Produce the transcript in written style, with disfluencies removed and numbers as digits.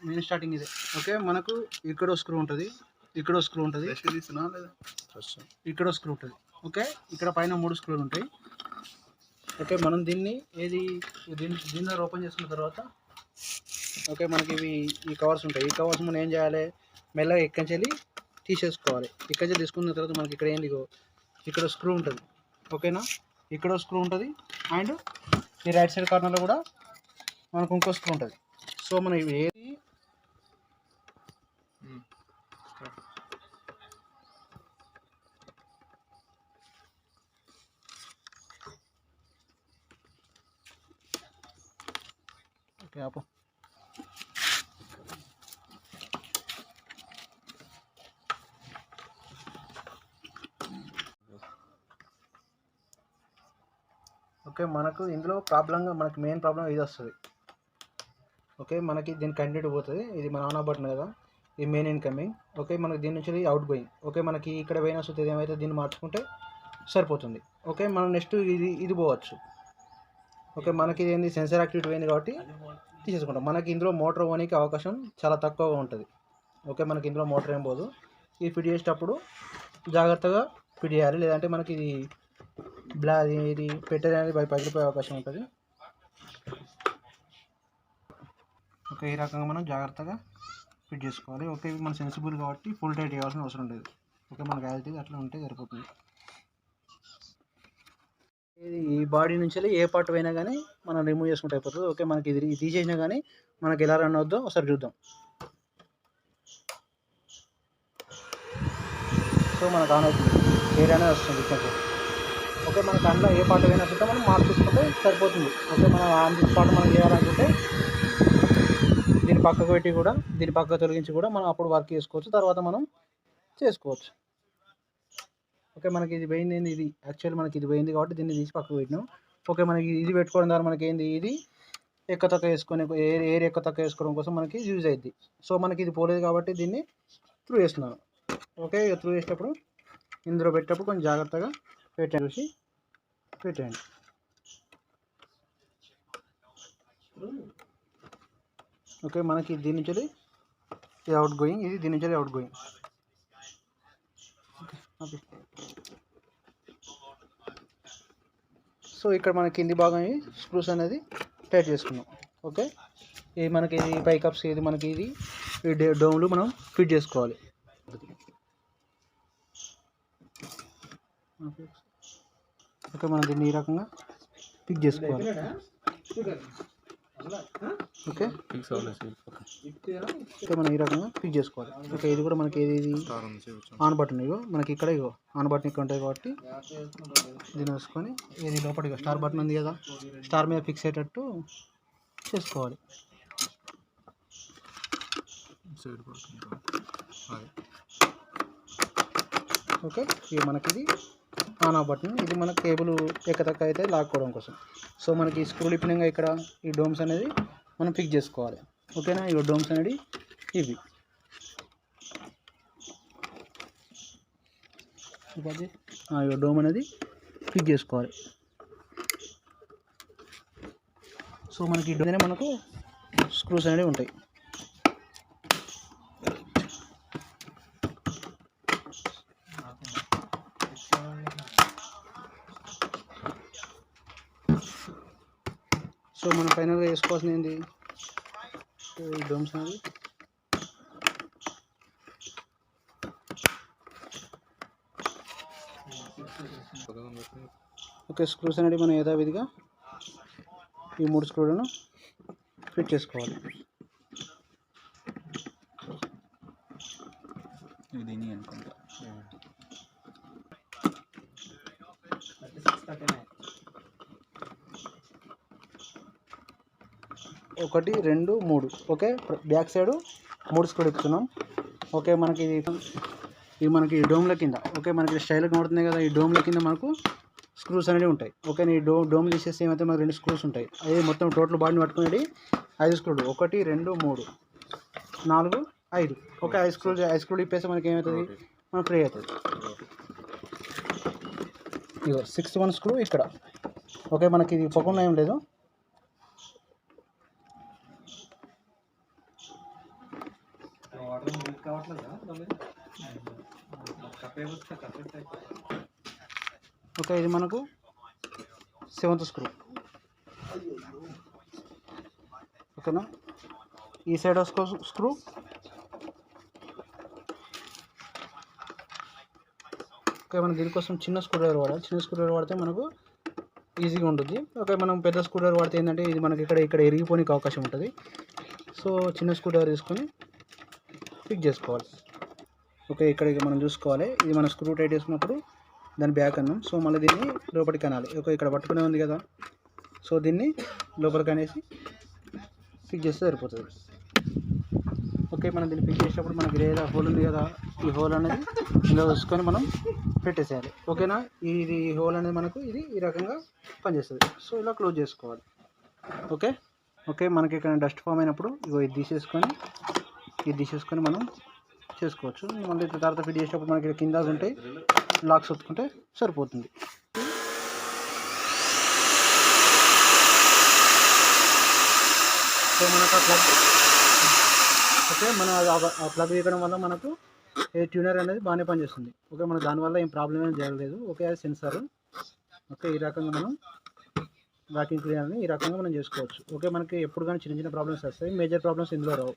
Main starting ఇదే. Okay, మనకు ఇక్కడ స్క్రూ ఉంటుంది, ఇక్కడ స్క్రూ ఉంటుంది, ఇక్కడ స్క్రూ ఉంటుంది. ఓకే, ఇక్కడ పైన 3 స్క్రూలు ఉంటాయి. ఓకే, మనం దీన్ని దీన్ని ఓపెన్ చేసుకున్న తర్వాత ఓకే మనకి ఈ కవర్స్ ఉంటాయి. ఈ కవర్స్ మనం ఏం చేయాలి, మెల్లగా ఎక్కించాలి, తీసేసుకోవాలి. ఎక్కించి తీసుకున్న తర్వాత మనకి ఇక్కడ ఏంది, ఇక్కడ స్క్రూ ఉంటుంది. ఓకేనా, ఇక్కడ స్క్రూ ఉంటుంది అండ్ ఈ రైట్ సైడ్ కార్నర్లో కూడా మనకు ఇంకో స్క్రూ ఉంటుంది. సో మనం ఇవి ఏది ఓకే ఆపు. ఓకే, మనకు ఇందులో మనకి మెయిన్ ప్రాబ్లం ఇది వస్తుంది. ఓకే, మనకి దీని కంటిన్యూటీ పోతుంది. ఇది మన ఆన్ ఆఫ్ బటన్ కదా, ఇది మెయిన్ ఇన్కమింగ్. ఓకే, మనకి దీని నుంచి అవుట్ గోయింగ్. ఓకే, మనకి ఇక్కడ పోయిన సుత్తి ఏమైతే దీన్ని మార్చుకుంటే సరిపోతుంది. ఓకే, మనం నెక్స్ట్ ఇది పోవచ్చు. ఓకే, మనకి ఇది ఏంది సెన్సార్ యాక్టివిటీ పోయింది కాబట్టి తీసేసుకుంటాం. మనకి ఇందులో మోటార్ పోనీకి అవకాశం చాలా తక్కువగా ఉంటుంది. ఓకే, మనకి ఇందులో మోటార్ ఏం పోదు. ఇది ఫిట్ చేసేటప్పుడు జాగ్రత్తగా ఫిట్ చేయాలి, లేదంటే మనకి ఇది పెట్టేది అనేది పగిలిపోయే అవకాశం ఉంటుంది. ఓకే, ఈ రకంగా మనం జాగ్రత్తగా ఫిట్ చేసుకోవాలి. ఓకే, ఇది మన సెన్సిబుల్ కాబట్టి ఫుల్ టైట్ చేయాల్సిన అవసరం లేదు. ఓకే, మనకు యాజిటీ అట్లా ఉంటే సరిపోతుంది. ఈ బాడీ నుంచి ఏ పార్ట్ పోయినా కానీ మనం రిమూవ్ చేసుకుంటే అయిపోతుంది. ఓకే, మనకి ఇది తీసేసినా కానీ మనకి ఎలా రన్ అవుద్దో ఒకసారి చూద్దాం. సో మనకు ఆన్ అవుతుంది, ఎయిర్ అనేది వస్తుంది కొంచెం. ఓకే, మనకు అందులో ఏ పార్ట్ పోయినా సరే మనం మార్చుకుంటే సరిపోతుంది. ఓకే, మనం ఆన్ పార్ట్ మనం చేయాలనుకుంటే దీని పక్కకు పెట్టి కూడా దీని పక్కకు తొలగించి కూడా మనం అప్పుడు వర్క్ చేసుకోవచ్చు, తర్వాత మనం చేసుకోవచ్చు. ఓకే, మనకి ఇది పోయింది, ఇది యాక్చువల్లీ మనకి ఇది పోయింది కాబట్టి దీన్ని తీసి పక్కకు పెట్టినాం. ఓకే, మనకి ఇది పెట్టుకోవడం ద్వారా మనకి ఏంది, ఇది ఎక్కతక్క వేసుకొని ఎయిర్ ఎక్కతక్క వేసుకోవడం కోసం మనకి యూజ్ అయ్యింది. సో మనకి ఇది పోలేదు కాబట్టి దీన్ని త్రూ చేస్తున్నాను. ఓకే, త్రూ చేసేటప్పుడు ఇందులో పెట్టేటప్పుడు కొంచెం జాగ్రత్తగా చూసి పెట్టండి. ఓకే, మనకి దీని నుంచి ఇది అవుట్ గోయింగ్, ఇది దీని నుంచి అవుట్ గోయింగ్. ఓకే, సో ఇక్కడ మన కింది భాగం స్క్రూస్ అనేది టైట్ చేసుకున్నాం. ఓకే, ఇది మనకి ఇది పై కప్స్, ఇది మనకి ఈ డోమ్లు మనం ఫిట్ చేసుకోవాలి. ఓకే, మనం దీన్ని ఈ రకంగా ఫిట్ చేసుకోవాలి. ఓకే, మనం ఈ రకంగా ఫిట్ చేసుకోవాలి. ఓకే, ఇది కూడా మనకి ఇది ఆన్ బటన్, మనకి ఇక్కడ ఆన్ బటన్ ఇక్కడ ఉంటుంది కాబట్టి దీన్ని వేసుకొని ఇది లోపలికి స్టార్ బటన్ ఉంది కదా, స్టార్ మీద ఫిక్స్ అయ్యేటట్టు చేసుకోవాలి. ఓకే, ఇది మనకి ఇది ఆన్ ఆఫ్ బటన్, ఇది మన కేబుల్ ఎక్కతక్క అయితే లాక్కోవడం కోసం. సో మనకి స్క్రూ లిప్పింగ్గా ఇక్కడ ఈ డోమ్స్ అనేది మనం ఫిక్స్ చేసుకోవాలి. ఓకేనా, ఈ డోమ్స్ అనేది ఇవి ఈ డోమ్ అనేది ఫిక్స్ చేసుకోవాలి. సో మనకి ఈ డోమ్ మనకు స్క్రూస్ అనేవి ఉంటాయి. సో మనం ఫైనల్గా వేసుకోవాల్సింది ఏంటి, ఈ డోమ్స్ అనేది ఓకే, స్క్రూస్ అనేది మనం యథావిధిగా ఈ 3 స్క్రూలను ఫిట్ చేసుకోవాలి. ఒకటి 2 3. ఓకే, బ్యాక్ సైడ్ 3 స్క్రూ ఇస్తున్నాం. ఓకే, మనకి ఇది మనకి డోమ్ల కింద, ఓకే మనకి స్టైల్గా కనబడుతుంది కదా, ఈ డోమ్ల కింద మనకు స్క్రూస్ అనేవి ఉంటాయి. ఓకే, ఈ డోమ్ తీసేస్తే ఏమైతే మనకు 2 స్క్రూస్ ఉంటాయి. అది మొత్తం టోటల్ బాడీని పట్టుకునేది 5 స్క్రూలు. 1 2 3 4 5. ఓకే, 5 స్క్రూలు ఇప్పేస్తే మనకి ఏమవుతుంది, మనకు ఫ్రీ అవుతుంది. ఇగో 6th 1 స్క్రూ ఇక్కడ. ఓకే, మనకి ఇది పొగకుండా ఏం లేదు. ఓకే, ఇది మనకు 7th స్క్రూ. ఓకేనా, ఈ సైడ్ స్క్రూ, ఓకే. మనం దీనికోసం చిన్న స్క్రూ డ్రైవర్ వాడాలి. చిన్న స్క్రూ డ్రైవర్ వాడితే మనకు ఈజీగా ఉంటుంది. ఓకే, మనం పెద్ద స్క్రూ డ్రైవర్ వాడితే ఏంటంటే ఇది మనకి ఇక్కడ ఎరిగిపోనికి అవకాశం ఉంటుంది. సో చిన్న స్క్రూ డ్రైవర్ తీసుకొని ఫిక్స్ చేసుకోవాలి. ఓకే, ఇక్కడ మనం చూసుకోవాలి, ఇది మన స్క్రూ టైట్ చేసుకున్నప్పుడు దాని బ్యాక్ అన్నాం. సో మళ్ళీ దీన్ని లోపలికి అనాలి. ఓకే, ఇక్కడ పట్టుకునే ఉంది కదా, సో దీన్ని లోపలికి అనేసి ఫిక్స్ చేస్తే సరిపోతుంది. ఓకే, మనం దీన్ని ఫిక్స్ చేసేటప్పుడు మనకి ఏదో హోల్ ఉంది కదా, ఈ హోల్ అనేది ఇలా చూసుకొని మనం పెట్టేసేయాలి. ఓకేనా, ఇది హోల్ అనేది మనకు ఇది ఈ రకంగా పనిచేస్తుంది. సో ఇలా క్లోజ్ చేసుకోవాలి. ఓకే ఓకే, మనకి ఇక్కడ డస్ట్ ఫామ్ అయినప్పుడు ఇది తీసేసుకొని మనం చేసుకోవచ్చు. మళ్ళీ తర్వాత ఫిట్ చేసేటప్పుడు మనకి కింద ఉంటాయి, లాక్స్ ఒత్తుకుంటే సరిపోతుంది. సో మనకు ఓకే, మన ఆ ప్లగ్ వేయడం వల్ల మనకు ట్యూనర్ అనేది బాగానే పనిచేస్తుంది. ఓకే, మనకు దానివల్ల ఏం ప్రాబ్లం ఏం జరగలేదు. ఓకే, అది సెన్సార్. ఓకే, ఈ రకంగా మనం వాక్యూమ్ క్లీనర్ని ఈ రకంగా మనం చేసుకోవచ్చు. ఓకే, మనకి ఎప్పుడు కానీ చిన్న చిన్న ప్రాబ్లమ్స్ వస్తాయి, మేజర్ ప్రాబ్లమ్స్ ఇందులో రావు.